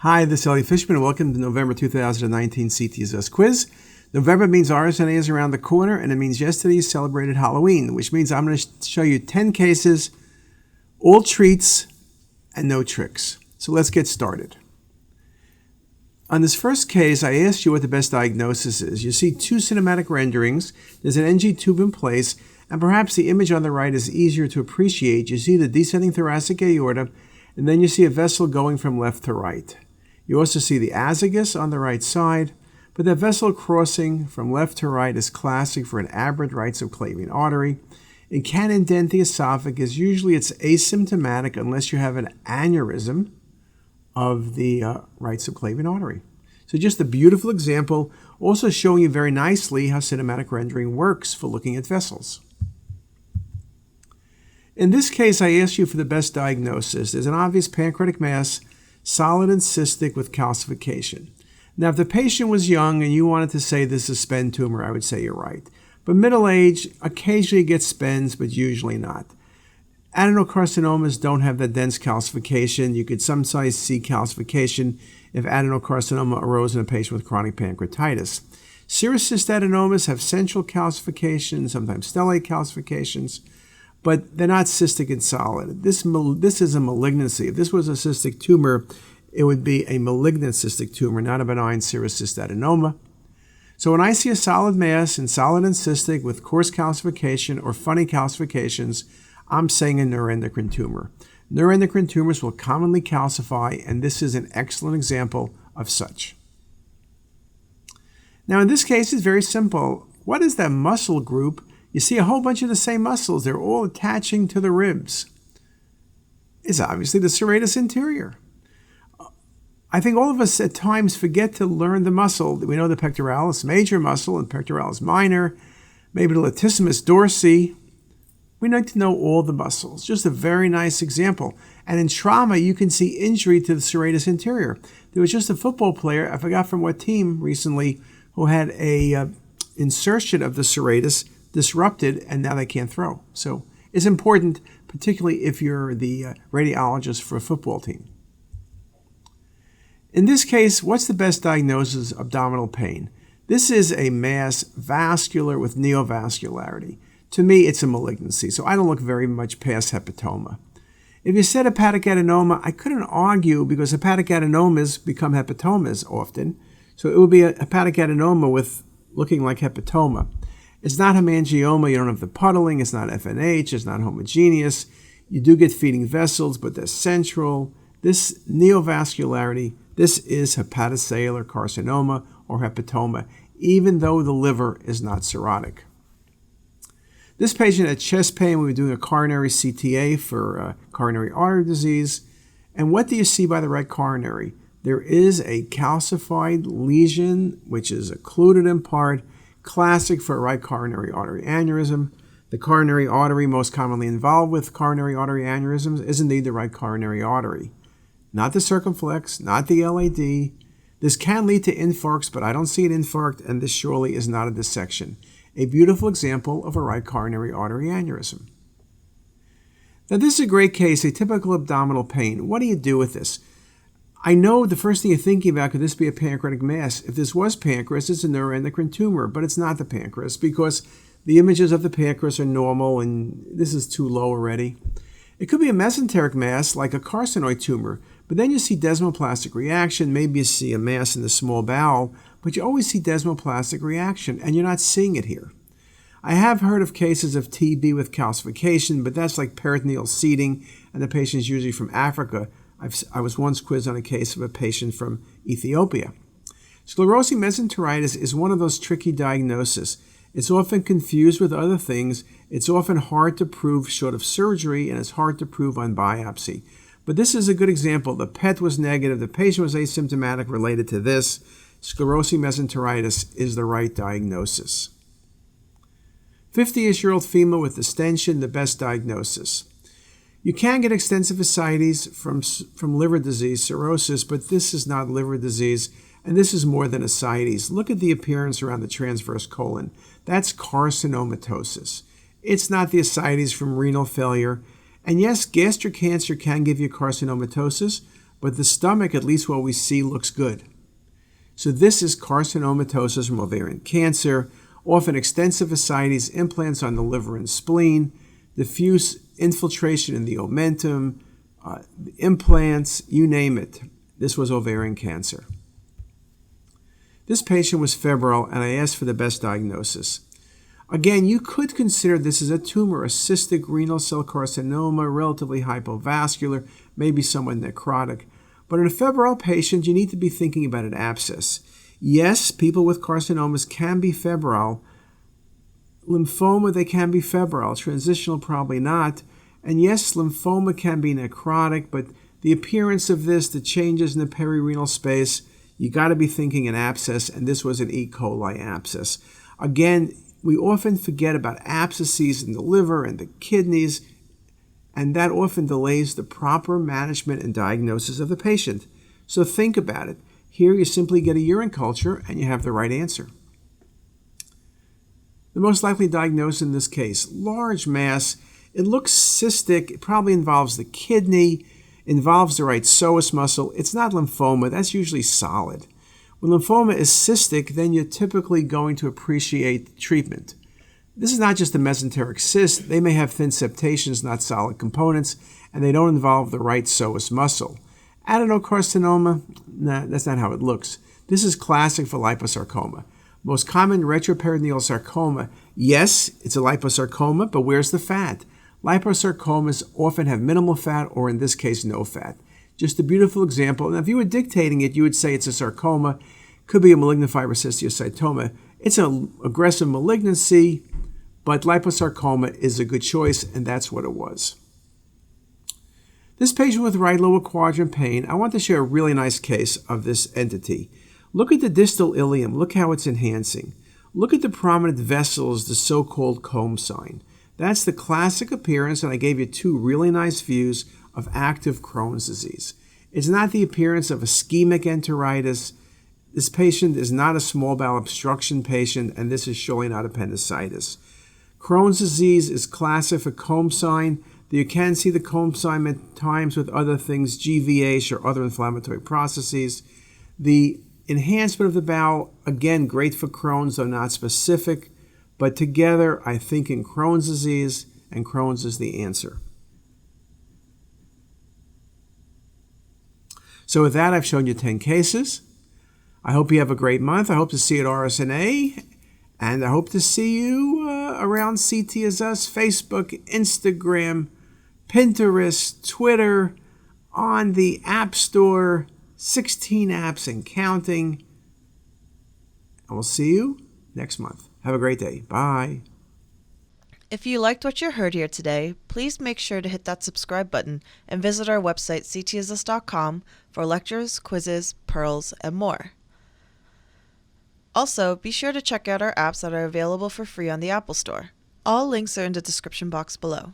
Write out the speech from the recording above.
Hi, this is Elliot Fishman, and welcome to November 2019 CTisus Quiz. November means RSNA is around the corner, and it means yesterday you celebrated Halloween, which means I'm going to show you 10 cases, all treats, and no tricks. So let's get started. On this first case, I asked you what the best diagnosis is. You see two cinematic renderings. There's an NG tube in place, and perhaps the image on the right is easier to appreciate. You see the descending thoracic aorta, and then you see a vessel going from left to right. You also see the azygos on the right side, but the vessel crossing from left to right is classic for an aberrant right subclavian artery. It can indent the esophagus. Usually it's asymptomatic unless you have an aneurysm of the right subclavian artery. So just a beautiful example, also showing you very nicely how cinematic rendering works for looking at vessels. In this case, I asked you for the best diagnosis. There's an obvious pancreatic mass, solid and cystic with calcification. Now, if the patient was young and you wanted to say this is a SPEN tumor, I would say you're right. But middle age, occasionally gets SPENs, but usually not. Adenocarcinomas don't have that dense calcification. You could sometimes see calcification if adenocarcinoma arose in a patient with chronic pancreatitis. Serous cystadenomas have central calcification, sometimes stellate calcifications, but they're not cystic and solid. This is a malignancy. If this was a cystic tumor, it would be a malignant cystic tumor, not a benign serous cystadenoma. So when I see a solid mass and solid and cystic with coarse calcification or funny calcifications, I'm saying a neuroendocrine tumor. Neuroendocrine tumors will commonly calcify, and this is an excellent example of such. Now in this case, it's very simple. What is that muscle group? You see a whole bunch of the same muscles. They're all attaching to the ribs. It's obviously the serratus anterior. I think all of us at times forget to learn the muscle. We know the pectoralis major muscle and pectoralis minor, maybe the latissimus dorsi. We need to know all the muscles. Just a very nice example. And in trauma, you can see injury to the serratus anterior. There was just a football player, I forgot from what team recently, who had a insertion of the serratus disrupted, and now they can't throw. So it's important, particularly if you're the radiologist for a football team. In this case, what's the best diagnosis of abdominal pain? This is a mass vascular with neovascularity. To me, it's a malignancy, so I don't look very much past hepatoma. If you said hepatic adenoma, I couldn't argue because hepatic adenomas become hepatomas often. So it would be a hepatic adenoma with looking like hepatoma. It's not hemangioma, you don't have the puddling, it's not FNH, it's not homogeneous. You do get feeding vessels, but they're central. This neovascularity, this is hepatocellular carcinoma or hepatoma, even though the liver is not cirrhotic. This patient had chest pain. We were doing a coronary CTA for coronary artery disease. And what do you see by the right coronary? There is a calcified lesion, which is occluded in part, classic for a right coronary artery aneurysm. The coronary artery most commonly involved with coronary artery aneurysms is indeed the right coronary artery. Not the circumflex, not the LAD. This can lead to infarcts, but I don't see an infarct, and this surely is not a dissection. A beautiful example of a right coronary artery aneurysm. Now this is a great case, a typical abdominal pain. What do you do with this? I know the first thing you're thinking about, could this be a pancreatic mass? If this was pancreas, it's a neuroendocrine tumor, but it's not the pancreas because the images of the pancreas are normal and this is too low already. It could be a mesenteric mass like a carcinoid tumor, but then you see desmoplastic reaction, maybe you see a mass in the small bowel, but you always see desmoplastic reaction and you're not seeing it here. I have heard of cases of TB with calcification, but that's like peritoneal seeding and the patient is usually from Africa. I was once quizzed on a case of a patient from Ethiopia. Sclerosing mesenteritis is one of those tricky diagnoses. It's often confused with other things. It's often hard to prove short of surgery, and it's hard to prove on biopsy. But this is a good example. The PET was negative. The patient was asymptomatic related to this. Sclerosing mesenteritis is the right diagnosis. 50-ish-year-old female with distension, the best diagnosis. You can get extensive ascites from liver disease, cirrhosis, but this is not liver disease, and this is more than ascites. Look at the appearance around the transverse colon. That's carcinomatosis. It's not the ascites from renal failure. And yes, gastric cancer can give you carcinomatosis, but the stomach, at least what we see, looks good. So this is carcinomatosis from ovarian cancer, often extensive ascites, implants on the liver and spleen, diffuse infiltration in the omentum, implants, you name it. This was ovarian cancer. This patient was febrile, and I asked for the best diagnosis. Again, you could consider this as a tumor, a cystic renal cell carcinoma, relatively hypovascular, maybe somewhat necrotic. But in a febrile patient, you need to be thinking about an abscess. Yes, people with carcinomas can be febrile. Lymphoma, they can be febrile. Transitional, probably not. And yes, lymphoma can be necrotic, but the appearance of this, the changes in the perirenal space, you got to be thinking an abscess, and this was an E. coli abscess. Again, we often forget about abscesses in the liver and the kidneys, and that often delays the proper management and diagnosis of the patient. So think about it. Here you simply get a urine culture and you have the right answer. The most likely diagnosis in this case, large mass. It looks cystic. It probably involves the kidney, involves the right psoas muscle. It's not lymphoma. That's usually solid. When lymphoma is cystic, then you're typically going to appreciate treatment. This is not just a mesenteric cyst. They may have thin septations, not solid components, and they don't involve the right psoas muscle. Adenocarcinoma, nah, that's not how it looks. This is classic for liposarcoma. Most common retroperitoneal sarcoma, yes, it's a liposarcoma, but where's the fat? Liposarcomas often have minimal fat, or in this case, no fat. Just a beautiful example. And if you were dictating it, you would say it's a sarcoma. Could be a malignant fibrous histiocytoma. It's an aggressive malignancy, but liposarcoma is a good choice, and that's what it was. This patient with right lower quadrant pain, I want to share a really nice case of this entity. Look at the distal ileum. Look how it's enhancing. Look at the prominent vessels, the so-called comb sign. That's the classic appearance, and I gave you two really nice views of active Crohn's disease. It's not the appearance of ischemic enteritis. This patient is not a small bowel obstruction patient, and this is surely not appendicitis. Crohn's disease is classic for comb sign. You can see the comb sign at times with other things, GVH or other inflammatory processes. The enhancement of the bowel, again, great for Crohn's, though not specific. But together, I think in Crohn's disease, and Crohn's is the answer. So with that, I've shown you 10 cases. I hope you have a great month. I hope to see you at RSNA. And I hope to see you around CT as Us, Facebook, Instagram, Pinterest, Twitter, on the App Store, 16 apps and counting. And we'll see you next month. Have a great day. Bye. If you liked what you heard here today, please make sure to hit that subscribe button and visit our website, ctisus.com, for lectures, quizzes, pearls, and more. Also, be sure to check out our apps that are available for free on the Apple Store. All links are in the description box below.